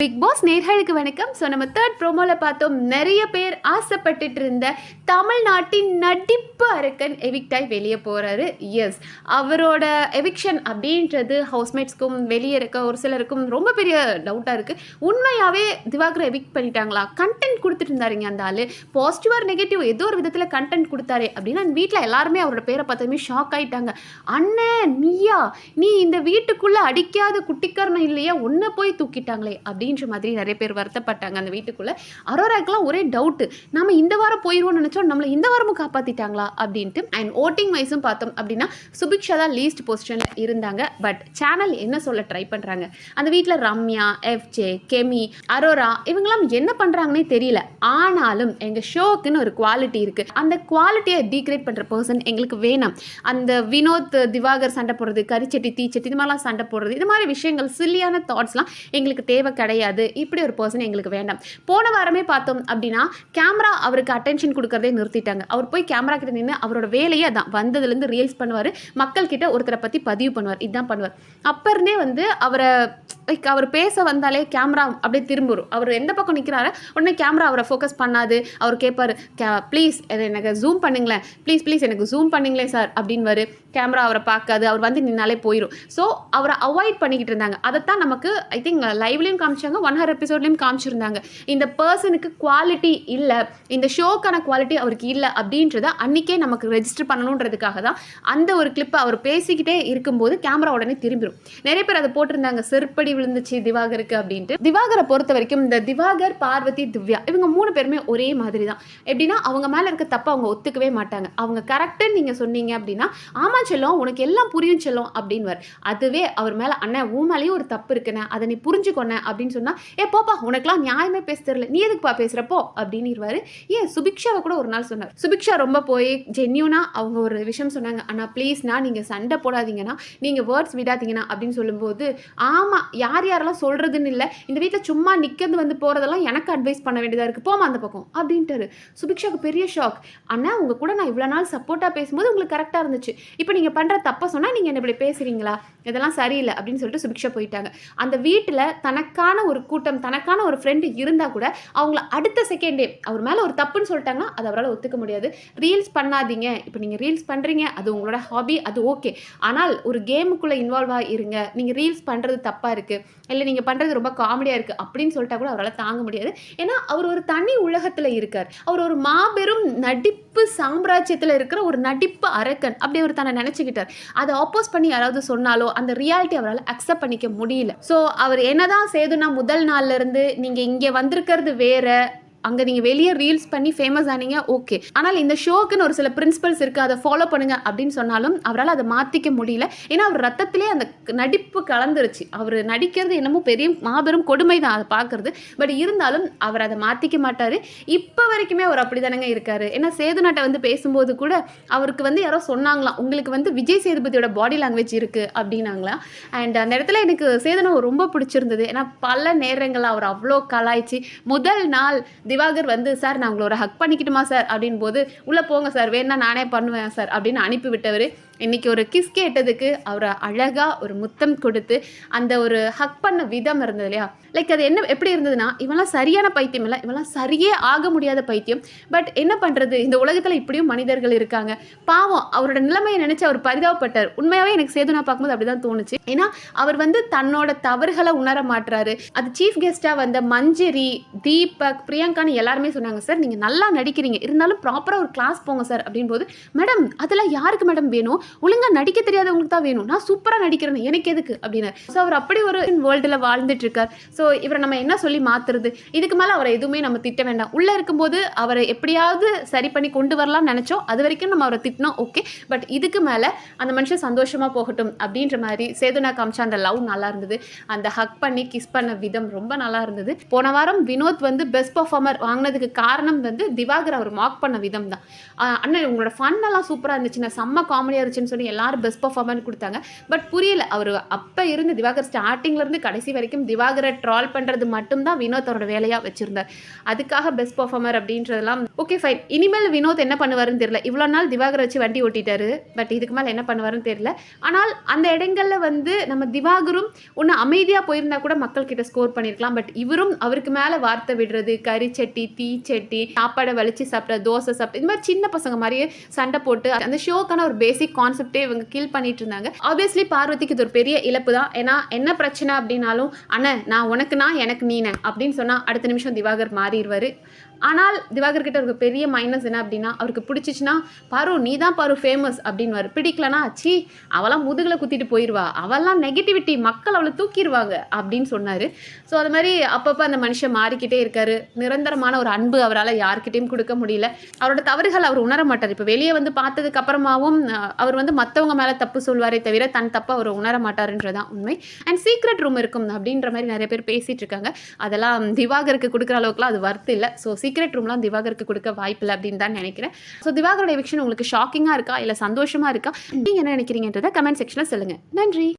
Big pass நேர்களுக்கு வணக்கம். So நம்ம தேர்ட் ப்ரோமோவில் பார்த்தோம், நிறைய பேர் ஆசைப்பட்டுட்டு இருந்த தமிழ்நாட்டின் நடிப்பு அரக்கன் எவிக்டாய் வெளியே போகிறாரு. எஸ், அவரோட எவிக்ஷன் அப்படின்றது ஹவுஸ்மேட்ஸ்க்கும் வெளியே இருக்க ஒரு சிலருக்கும் ரொம்ப பெரிய டவுட்டாக இருக்குது. உண்மையாகவே திவாகர் எவிக்ட் பண்ணிட்டாங்களா? கண்டென்ட் கொடுத்துட்டு இருந்தாருங்க அந்த ஆள், பாசிட்டிவாக நெகட்டிவ் ஏதோ ஒரு விதத்தில் கண்டென்ட் கொடுத்தாரு அப்படின்னா வீட்டில் எல்லாருமே அவரோட பேரை பார்த்ததுமே ஷாக் ஆகிட்டாங்க. அண்ணன் நீயா, நீ இந்த வீட்டுக்குள்ளே அடிக்காத குட்டிக்காரனம் இல்லையா, ஒன்றை போய் தூக்கிட்டாங்களே அப்படின்ற மாதிரி நிறைய பேர் வருத்தப்பட்டாங்க. அந்த வீட்டுக்குள்ளே அரோராக்கெல்லாம் ஒரே டவுட்டு, நம்ம இந்த வாரம் போயிடுவோம்னு நினச்சோம், நம்மளை இந்த வாரமும் காப்பாற்றிட்டாங்களா அப்படின்ட்டு. அண்ட் ஓட்டிங் வைஸும் பார்த்தோம் அப்படின்னா சுபிக்ஷா தான் லீஸ்ட் பொசிஷனில் இருந்தாங்க. பட் சேனல் என்ன சொல்ல ட்ரை பண்ணுறாங்க, அந்த வீட்டில் ரம்யா, எஃப்ஜே, கெமி, அரோரா இவங்கெல்லாம் என்ன பண்ணுறாங்கன்னே தெரியல. ஆனாலும் எங்கள் ஷோக்குன்னு ஒரு குவாலிட்டி இருக்குது, அந்த குவாலிட்டியை டீக்ரேட் பண்ணுற பர்சன் எங்களுக்கு வேணும். அந்த வினோத் திவாகர் சண்டை போடுறது, கரிச்சட்டி தீச்சட்டி இது மாதிரிலாம் சண்டை போடுறது, இது மாதிரி விஷயங்கள் சில்லியான தாட்ஸ்லாம் எங்களுக்கு தேவை கிடையாது. இப்படி ஒரு பர்சன் எங்களுக்கு வேண்டாம். போன வாரமே பார்த்தோம் அப்படின்னா கேமரா அவருக்கு அட்டென்ஷன் கொடுக்கறதே நிறுத்திட்டாங்க. அவர் போய் கேமரா கிட்ட நின்று அவரோட வேலையை தான் வந்ததுலேருந்து ரீல்ஸ் பண்ணுவார், மக்கள் கிட்ட ஒருத்தரை பற்றி பதிவு பண்ணுவார், இதுதான் பண்ணுவார். அப்போ இருந்தே வந்து அவர் பேச வந்தாலே கேமரா அப்படியே திரும்பும். அவர் எந்த பக்கம் நிற்கிறாரோ உடனே கேமரா அவரை ஃபோக்கஸ் பண்ணாது. அவர் கேட்பார், ப்ளீஸ் எனக்கு ஜூம் பண்ணுங்களேன், ப்ளீஸ் எனக்கு ஜூம் பண்ணுங்களேன் சார் அப்படின்வாரு. கேமரா அவரை பார்க்காது, அவர் வந்து நின்னாலே போயிடும். ஸோ அவரை அவாய்ட் பண்ணிக்கிட்டு இருந்தாங்க. அதைத்தான் நமக்கு ஐ திங்க் லைவ்லையும் காமிச்சாங்க, 100 எபிசோட்லையும் காமிச்சிருந்தாங்க. இந்த பர்சனுக்கு குவாலிட்டி இல்லை, இந்த ஷோக்கான குவாலிட்டி அவருக்கு இல்லை அப்படின்றத அன்றைக்கே நமக்கு ரெஜிஸ்டர் பண்ணணுன்றதுக்காக தான் அந்த ஒரு கிளிப்பை அவர் பேசிக்கிட்டே இருக்கும்போது கேமரா உடனே திரும்பிடும். நிறைய பேர் அதை போட்டிருந்தாங்க, செருப்படி விழுந்துச்சு திவாகருக்கு அப்படின்ட்டு. திவாகரை பொறுத்த வரைக்கும் இந்த திவாகர், பார்வதி, திவ்யா இவங்க 3 பேருமே ஒரே மாதிரி தான். எப்படின்னா அவங்க மேலே இருக்க தப்பை அவங்க ஒத்துக்கவே மாட்டாங்க. அவங்க கரெக்டுன்னு நீங்கள் சொன்னீங்க அப்படின்னா, ஆமா செல்லம் உனக்கு எல்லாம் புரியும் செல்லம் அப்படின்வார். அதுவே அவர் மேலே, அண்ணன் உன் மேலேயும் ஒரு தப்பு இருக்குண்ணே, அதை நீ புரிஞ்சுக்கொன்ன அப்படின்னு சொன்னால், போப்பா உனக்குலாம் நியாயமே பேச தெரியல, நீ எதுக்குப்பா பேசுகிறப்போ அப்படின்னு இருவார். சுபிக்ஷாவை கூட ஒரு நாள் சொன்னார். சுபிக்ஷா ரொம்ப போய் ஜென்யூனா அவங்க ஒரு விஷயம் சொன்னாங்க, அண்ணா ப்ளீஸ்ண்ணா நீங்கள் சண்டை போடாதீங்கன்னா, நீங்கள் வேர்ட்ஸ் விடாதீங்கண்ணா அப்படின்னு சொல்லும்போது, ஆமாம் யாரெல்லாம் சொல்கிறதுன்னு இல்லை, இந்த வீட்டில் சும்மா நிற்கிறது வந்து போகிறதெல்லாம் எனக்கு அட்வைஸ் பண்ண வேண்டியதாக இருக்குது, போமா அந்த பக்கம் அப்படின்ட்டாரு. சுபிக்ஷாவுக்கு பெரிய ஷாக். அண்ணா உங்கள் கூட நான் இவ்வளோ நாள் சப்போர்ட்டாக பேசும்போது உங்களுக்கு கரெக்டாக இருந்துச்சு, இப்போ நீங்கள் பண்ணுற தப்பை சொன்னால் நீங்கள் என்ன இப்படி பேசுகிறீங்களா, இதெல்லாம் சரியில்லை அப்படின்னு சொல்லிட்டு சுபிக்ஷா போயிட்டாங்க. அந்த வீட்டில் தனக்கான ஒரு கூட்டம், தனக்கான ஒரு ஃப்ரெண்டு இருந்தால் கூட அவங்கள அடுத்த செகண்டே அவர் மேலே ஒரு தப்புன்னு சொல்லிட்டாங்கன்னா அதை அவரால் ஒத்துக்க முடியாது. ரீல்ஸ் பண்ணாதீங்க, இப்போ நீங்கள் ரீல்ஸ் பண்ணுறீங்க, அது உங்களோட ஹாபி, அது ஓகே. ஆனால் ஒரு கேமுக்குள்ளே இன்வால்வ் ஆகிருங்க, நீங்கள் ரீல்ஸ் பண்ணுறது தப்பாக இருக்குது, இல்லை நீங்கள் பண்ணுறது ரொம்ப காமெடியாக இருக்குது அப்படின்னு சொல்லிட்டா கூட அவரால் தாங்க முடியாது. ஏன்னா அவர் ஒரு தனி உலகத்தில் இருக்கார். அவர் ஒரு மாபெரும் நடிப்பு சாம்ராஜ்யத்தில் இருக்கிற ஒரு நடிப்பு அரக்கன் அப்படி அவர் தன்னை நினச்சிக்கிட்டார். அதை ஆப்போஸ் பண்ணி யாராவது சொன்னாலோ அந்த ரியாலிட்டி அவரால் அக்செப்ட் பண்ணிக்க முடியல. ஸோ அவர் என்னதான் சேதுனா முதல் நாள்ல இருந்து நீங்கள் இங்கே வந்திருக்கிறது வேற, அங்கே நீங்கள் வெளியே ரீல்ஸ் பண்ணி ஃபேமஸ் ஆனீங்க ஓகே, ஆனால் இந்த ஷோக்குன்னு ஒரு சில பிரின்சிபல்ஸ் இருக்குது, அதை ஃபாலோ பண்ணுங்க அப்படின்னு சொன்னாலும் அவரால் அதை மாற்றிக்க முடியல. ஏன்னா அவர் ரத்தத்திலே அந்த நடிப்பு கலந்துருச்சு. அவர் நடிக்கிறது என்னமோ பெரிய மாபெரும் கொடுமை தான் அதை பார்க்குறது. பட் இருந்தாலும் அவர் அதை மாற்றிக்க மாட்டார். இப்போ வரைக்குமே அவர் அப்படி தானங்க இருக்கார். ஏன்னா சேது நாட்டை வந்து பேசும்போது கூட அவருக்கு வந்து யாரோ சொன்னாங்களாம், உங்களுக்கு வந்து விஜய் சேதுபதியோட பாடி லாங்குவேஜ் இருக்குது அப்படின்னாங்களா. அண்ட் அந்த இடத்துல எனக்கு சேதுனா ரொம்ப பிடிச்சிருந்தது. ஏன்னா பல நேரங்களில் அவர் அவ்வளோ கலாய்ச்சி, முதல் நாள் திவாகர் வந்து சார் நான் உங்களை ஒரு ஹக் பண்ணிக்கிட்டுமா சார் அப்படின் போது, உள்ளே போங்க சார் வேணா நானே பண்ணுவேன் சார் அப்படின்னு அனுப்பி விட்டவர். இன்றைக்கி ஒரு கிஸ் கேட்டதுக்கு அவரை அழகாக ஒரு முத்தம் கொடுத்து அந்த ஒரு ஹக் பண்ண விதம் இருந்தது இல்லையா, லைக் அது என்ன எப்படி இருந்ததுன்னா, இவெல்லாம் சரியான பைத்தியம் இல்லை, இவெல்லாம் சரியே ஆக முடியாத பைத்தியம். பட் என்ன பண்ணுறது, இந்த உலகத்தில் இப்படியும் மனிதர்கள் இருக்காங்க. பாவம் அவரோட நிலைமையை நினச்சி அவர் பரிதாபப்பட்டார். உண்மையாகவே எனக்கு சேதுனா பார்க்கும்போது அப்படி தான் தோணுச்சு. ஏன்னா அவர் வந்து தன்னோட தவறுகளை உணர மாட்டுறாரு. அது சீஃப் கெஸ்ட்டாக வந்த மஞ்சரி, தீபக், பிரியங்கான்னு எல்லாருமே சொன்னாங்க, சார் நீங்கள் நல்லா நடிக்கிறீங்க, இருந்தாலும் ப்ராப்பராக ஒரு கிளாஸ் போங்க சார் அப்படின் போது, மேடம் அதெல்லாம் யாருக்கு மேடம் வேணும், ஒழுங்காக நடிக்க தெரியாதவங்களுக்கு தான் வேணும், நான் சூப்பராக நடிக்கிறேன் எனக்கு எதுக்கு அப்படின்னாரு. ஸோ அவர் அப்படி ஒரு வேர்ல்டில் வாழ்ந்துட்டு இருக்கார். ஸோ இவரை நம்ம என்ன சொல்லி மாற்றுறது, இதுக்கு மேலே அவரை எதுவுமே நம்ம திட்ட வேண்டாம். உள்ளே இருக்கும்போது அவரை எப்படியாவது சரி பண்ணி கொண்டு வரலாம்னு நினச்சோம், அது வரைக்கும் நம்ம அவரை திட்டினோம் ஓகே. பட் இதுக்கு மேலே அந்த மனுஷன் சந்தோஷமாக போகட்டும் அப்படின்ற மாதிரி சேதுனா காமிச்சா அந்த லவ் நல்லா இருந்தது. அந்த ஹக் பண்ணி கிஸ் பண்ண விதம் ரொம்ப நல்லா இருந்தது. போன வாரம் வினோத் வந்து பெஸ்ட் பர்ஃபார்மர் வாங்கினதுக்கு காரணம் வந்து திவாகர் அவர் மார்க் பண்ண விதம் தான். அண்ணன் உங்களோட ஃபன் எல்லாம் சூப்பராக இருந்துச்சு, நான் செம்ம காமெடியாக இருந்துச்சு, ஆயிடுச்சுன்னு சொல்லி எல்லாரும் பெஸ்ட் பர்ஃபார்மன்ஸ் கொடுத்தாங்க. பட் புரியல, அவர் அப்போ இருந்து திவாகர் ஸ்டார்டிங்லேருந்து கடைசி வரைக்கும் திவாகரை ட்ரால் பண்ணுறது மட்டும்தான் வினோத் அவரோட வேலையாக வச்சுருந்தார். அதுக்காக பெஸ்ட் பர்ஃபார்மர் அப்படின்றதெல்லாம் ஓகே ஃபைன். இனிமேல் வினோத் என்ன பண்ணுவாருன்னு தெரியல. இவ்வளோ நாள் திவாகரை வச்சு வண்டி ஓட்டிட்டாரு, பட் இதுக்கு மேலே என்ன பண்ணுவாருன்னு தெரியல. ஆனால் அந்த இடங்களில் வந்து நம்ம திவாகரும் ஒன்று அமைதியாக போயிருந்தா கூட மக்கள் கிட்ட ஸ்கோர் பண்ணியிருக்கலாம். பட் இவரும் அவருக்கு மேலே வார்த்தை விடுறது, கறிச்சட்டி தீச்சட்டி சாப்பாடை வலிச்சு சாப்பிட்ற, தோசை சாப்பிட்டு, இந்த மாதிரி சின்ன பசங்க மாதிரியே சண்டை போட்டு அந்த ஷோக்கான ஒரு பேசிக் கான்செப்டே இவங்க கில் பண்ணிட்டு இருந்தாங்க. ஆப்வியஸ்லி பார்வதிக்கு இது ஒரு பெரிய இழப்பு தான். ஏன்னா என்ன பிரச்சனை அப்படின்னாலும் அண்ணன் நான் உனக்குனா எனக்கு நீனே அப்படின்னு சொன்னால் அடுத்த நிமிஷம் திவாகர் மாறிடுவார். ஆனால் திவாகர் கிட்ட ஒரு பெரிய மைனஸ் என்ன அப்படின்னா, அவருக்கு பிடிச்சிச்சுன்னா பாரு நீ தான் பாரு ஃபேமஸ் அப்படின்வார். பிடிக்கலனா சி அவெல்லாம் முதுகில் குத்திட்டு போயிடுவா, அவெல்லாம் நெகட்டிவிட்டி, மக்கள் அவளை தூக்கிடுவாங்க அப்படின்னு சொன்னார். ஸோ அது மாதிரி அப்பப்போ அந்த மனுஷன் மாறிக்கிட்டே இருக்காரு. நிரந்தரமான ஒரு அன்பு அவரால் யார்கிட்டையும் கொடுக்க முடியல. அவரோட தவறுகள் அவர் உணர மாட்டார். இப்போ வெளியே வந்து பார்த்ததுக்கு அப்புறமாவும் அவர் வந்து மற்றவங்க மேலே தப்பு சொல்வாரே தவிர தன் தப்பு அவர் உணர மாட்டாருன்றதான் உண்மை. அண்ட் சீக்ரெட் ரூம் இருக்கும் அப்படின்ற மாதிரி நிறைய பேர் பேசிகிட்டு இருக்காங்க. அதெல்லாம் திவாகருக்கு கொடுக்குற அளவுக்குலாம் அது வர்த்து இல்லை. ஸோ சீக்ரெட் ரூம்லாம் திவாகருக்கு கொடுக்க வாய்ப்பில்லை அப்படின்னு தான் நினைக்கிறேன். ஸோ திவாகரோட எவிக்ஷன் உங்களுக்கு ஷாக்கிங்காக இருக்கா இல்லை சந்தோஷமாக இருக்கா, நீங்கள் என்ன நினைக்கிறீங்கன்றதை கமெண்ட் செக்ஷனில் சொல்லுங்கள். நன்றி.